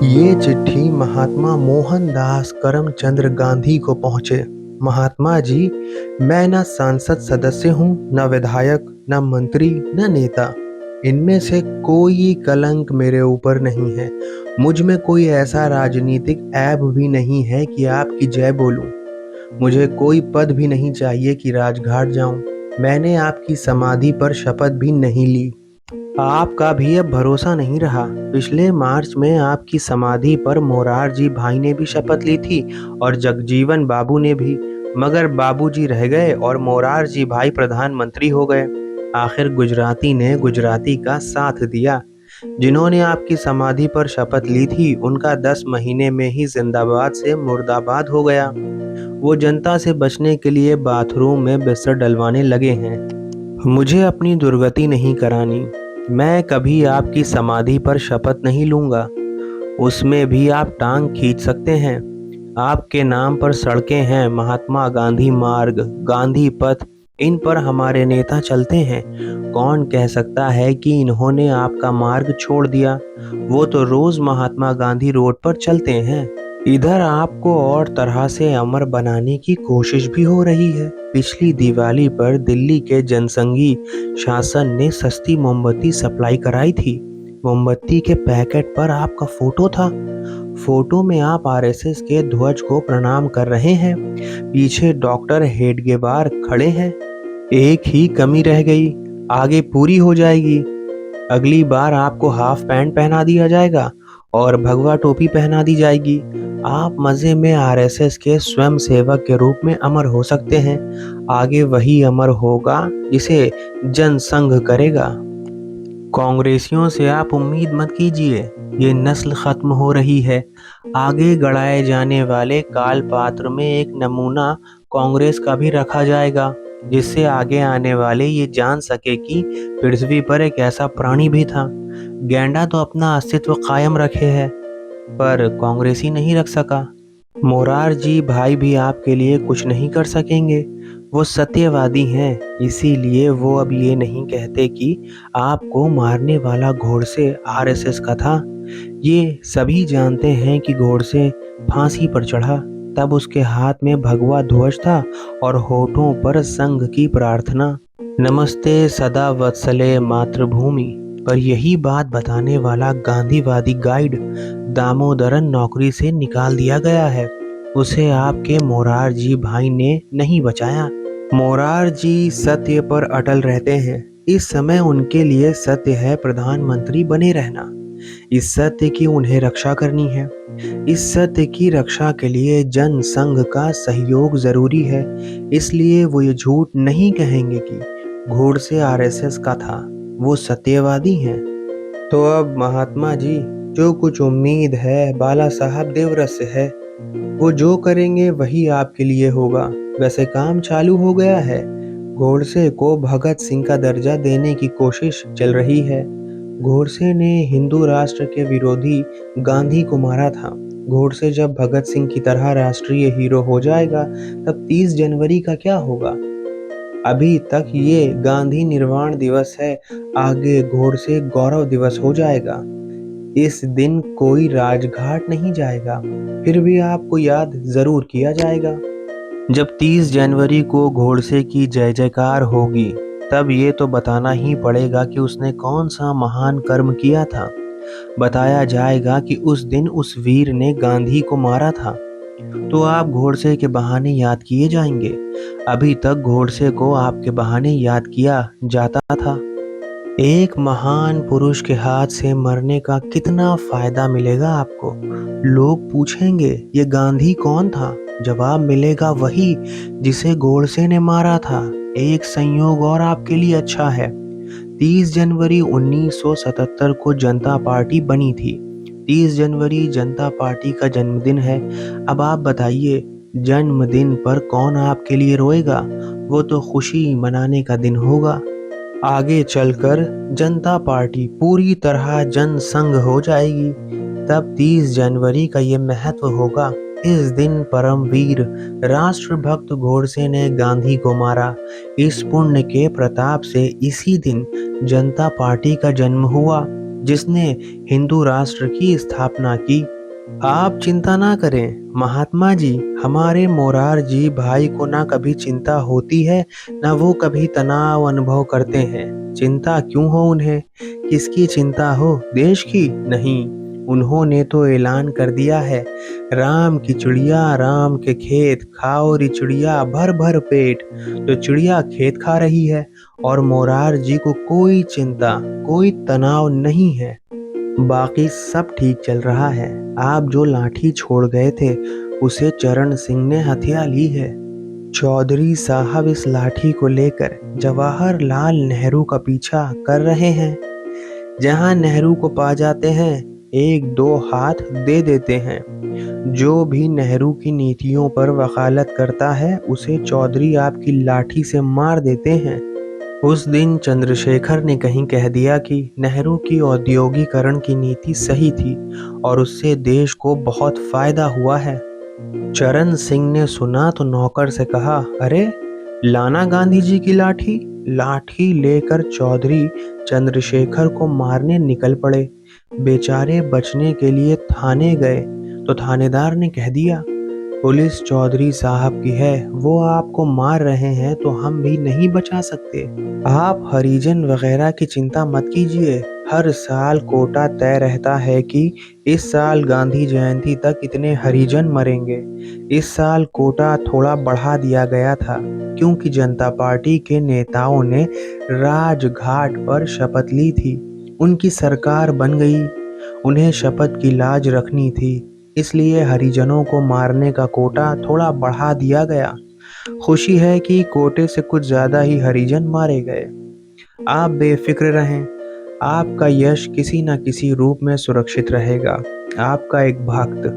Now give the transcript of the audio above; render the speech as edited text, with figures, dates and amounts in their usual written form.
ये चिट्ठी महात्मा मोहनदास करमचंद गांधी को पहुंचे। महात्मा जी, मैं न सांसद सदस्य हूँ, न विधायक, न मंत्री, न नेता। इनमें से कोई कलंक मेरे ऊपर नहीं है। मुझ में कोई ऐसा राजनीतिक ऐब भी नहीं है कि आपकी जय बोलूं। मुझे कोई पद भी नहीं चाहिए कि राजघाट जाऊं। मैंने आपकी समाधि पर शपथ भी नहीं ली। आपका भी अब भरोसा नहीं रहा। पिछले मार्च में आपकी समाधि पर मोरारजी भाई ने भी शपथ ली थी और जगजीवन बाबू ने भी, मगर बाबूजी रह गए और मोरारजी भाई प्रधानमंत्री हो गए। आखिर गुजराती ने गुजराती का साथ दिया। जिन्होंने आपकी समाधि पर शपथ ली थी उनका 10 महीने में ही जिंदाबाद से मुर्दाबाद हो गया। वो जनता से बचने के लिए बाथरूम में बिस्तर डलवाने लगे हैं। मुझे अपनी दुर्गति नहीं करानी। मैं कभी आपकी समाधि पर शपथ नहीं लूंगा। उसमें भी आप टांग खींच सकते हैं। आपके नाम पर सड़कें हैं, महात्मा गांधी मार्ग, गांधी पथ, इन पर हमारे नेता चलते हैं। कौन कह सकता है कि इन्होंने आपका मार्ग छोड़ दिया? वो तो रोज महात्मा गांधी रोड पर चलते हैं। इधर आपको और तरह से अमर बनाने की कोशिश भी हो रही है। पिछली दिवाली पर दिल्ली के जनसंघी शासन ने सस्ती मोमबत्ती सप्लाई कराई थी। मोमबत्ती के पैकेट पर आपका फोटो था। फोटो में आप आरएसएस के ध्वज को प्रणाम कर रहे हैं। पीछे डॉक्टर हेडगेवार खड़े हैं। एक ही कमी रह गई, आगे पूरी हो जाएगी। अगली बार आपको हाफ पैंट पहना दिया जाएगा और भगवा टोपी पहना दी जाएगी। आप मजे में आरएसएस के स्वयं सेवक के रूप में अमर हो सकते हैं। आगे वही अमर होगा जिसे जनसंघ करेगा। कांग्रेसियों से आप उम्मीद मत कीजिए। ये नस्ल खत्म हो रही है। आगे गढ़ाए जाने वाले काल पात्र में एक नमूना कांग्रेस का भी रखा जाएगा, जिससे आगे आने वाले ये जान सके कि पृथ्वी पर एक ऐसा प्राणी भी था। गैंडा तो अपना अस्तित्व कायम रखे है, पर कांग्रेसी नहीं रख सका। मोरारजी भाई भी आपके लिए कुछ नहीं कर सकेंगे। वो सत्यवादी हैं, इसीलिए वो अब ये नहीं कहते कि आपको मारने वाला घोड़से आरएसएस का था। ये सभी जानते हैं कि घोड़से फांसी पर चढ़ा तब उसके हाथ में भगवा ध्वज था और होठों पर संघ की प्रार्थना, नमस्ते सदा वत्सले मातृभूमि। पर यही बात बताने वाला गांधीवादी गाइड दामोदरन नौकरी से निकाल दिया गया है। उसे आपके मोरारजी भाई ने नहीं बचाया। मोरारजी सत्य पर अटल रहते हैं। इस समय उनके लिए सत्य है प्रधानमंत्री बने रहना। इस सत्य की उन्हें रक्षा करनी है। इस सत्य की रक्षा के लिए जन संघ का सहयोग जरूरी है। इसलिए वो ये झूठ नहीं कहेंगे कि घोड़से आरएसएस का था। वो सत्यवादी हैं। तो अब महात्मा जी, जो कुछ उम्मीद है बाला साहब देवव्रत से है, वो जो करेंगे वही आपके लिए होगा। वैसे काम चालू हो गया है। गोडसे को भगत सिंह का दर्जा देने की कोशिश चल रही है। गोडसे ने हिंदू राष्ट्र के विरोधी गांधी को मारा था। गोडसे जब भगत सिंह की तरह राष्ट्रीय हीरो हो जाएगा, तब 30 जनवरी का क्या होगा? अभी तक ये गांधी निर्वाण दिवस है, आगे गोडसे गौरव दिवस हो जाएगा। इस दिन कोई राजघाट नहीं जाएगा, फिर भी आपको याद जरूर किया जाएगा। जब 30 जनवरी को घोड़से की जय जयकार होगी, तब ये तो बताना ही पड़ेगा कि उसने कौन सा महान कर्म किया था। बताया जाएगा कि उस दिन उस वीर ने गांधी को मारा था। तो आप घोड़से के बहाने याद किए जाएंगे। अभी तक घोड़से को आपके बहाने याद किया जाता था। एक महान पुरुष के हाथ से मरने का कितना फायदा मिलेगा आपको? लोग पूछेंगे ये गांधी कौन था? जवाब मिलेगा वही जिसे गोडसे ने मारा था। एक संयोग और आपके लिए अच्छा है। 30 जनवरी 1977 को जनता पार्टी बनी थी। 30 जनवरी जनता पार्टी का जन्मदिन है। अब आप बताइए, जन्मदिन पर कौन आपके लिए रोएगा? वो तो खुशी मनाने का दिन होगा। आगे चलकर जनता पार्टी पूरी तरह जनसंघ हो जाएगी। तब 30 जनवरी का ये महत्व होगा। इस दिन परमवीर राष्ट्रभक्त गोडसे ने गांधी को मारा। इस पुण्य के प्रताप से इसी दिन जनता पार्टी का जन्म हुआ। जिसने हिंदू राष्ट्र की स्थापना की। आप चिंता ना करें महात्मा जी, हमारे मोरारजी भाई को ना कभी चिंता होती है, ना वो कभी तनाव अनुभव करते हैं। चिंता क्यों हो उन्हें? किसकी चिंता हो? देश की? नहीं, उन्होंने तो ऐलान कर दिया है, राम की चिड़िया राम के खेत, खाओ री चिड़िया भर भर पेट। तो चिड़िया खेत खा रही है और मोरारजी को कोई चिंता, कोई तनाव नहीं है। बाकी सब ठीक चल रहा है। आप जो लाठी छोड़ गए थे उसे चरण सिंह ने हथिया ली है। चौधरी साहब इस लाठी को लेकर जवाहरलाल नेहरू का पीछा कर रहे हैं। जहां नेहरू को पा जाते हैं, एक दो हाथ दे देते हैं। जो भी नेहरू की नीतियों पर वकालत करता है उसे चौधरी आपकी लाठी से मार देते हैं। उस दिन चंद्रशेखर ने कहीं कह दिया कि नेहरू की औद्योगिकरण की नीति सही थी और उससे देश को बहुत फायदा हुआ है। चरण सिंह ने सुना तो नौकर से कहा, अरे लाना गांधी जी की लाठी। लाठी लेकर चौधरी चंद्रशेखर को मारने निकल पड़े। बेचारे बचने के लिए थाने गए तो थानेदार ने कह दिया, पुलिस चौधरी साहब की है, वो आपको मार रहे हैं तो हम भी नहीं बचा सकते। आप हरिजन वगैरह की चिंता मत कीजिए। हर साल कोटा तय रहता है कि इस साल गांधी जयंती तक इतने हरिजन मरेंगे। इस साल कोटा थोड़ा बढ़ा दिया गया था क्योंकि जनता पार्टी के नेताओं ने राजघाट पर शपथ ली थी। उनकी सरकार बन गई, उन्हें शपथ की लाज रखनी थी, इसलिए हरिजनों को मारने का कोटा थोड़ा बढ़ा दिया गया। खुशी है कि कोटे से कुछ ज्यादा ही हरिजन मारे गए। आप बेफिक्र रहें, आपका यश किसी न किसी रूप में सुरक्षित रहेगा। आपका एक भक्त।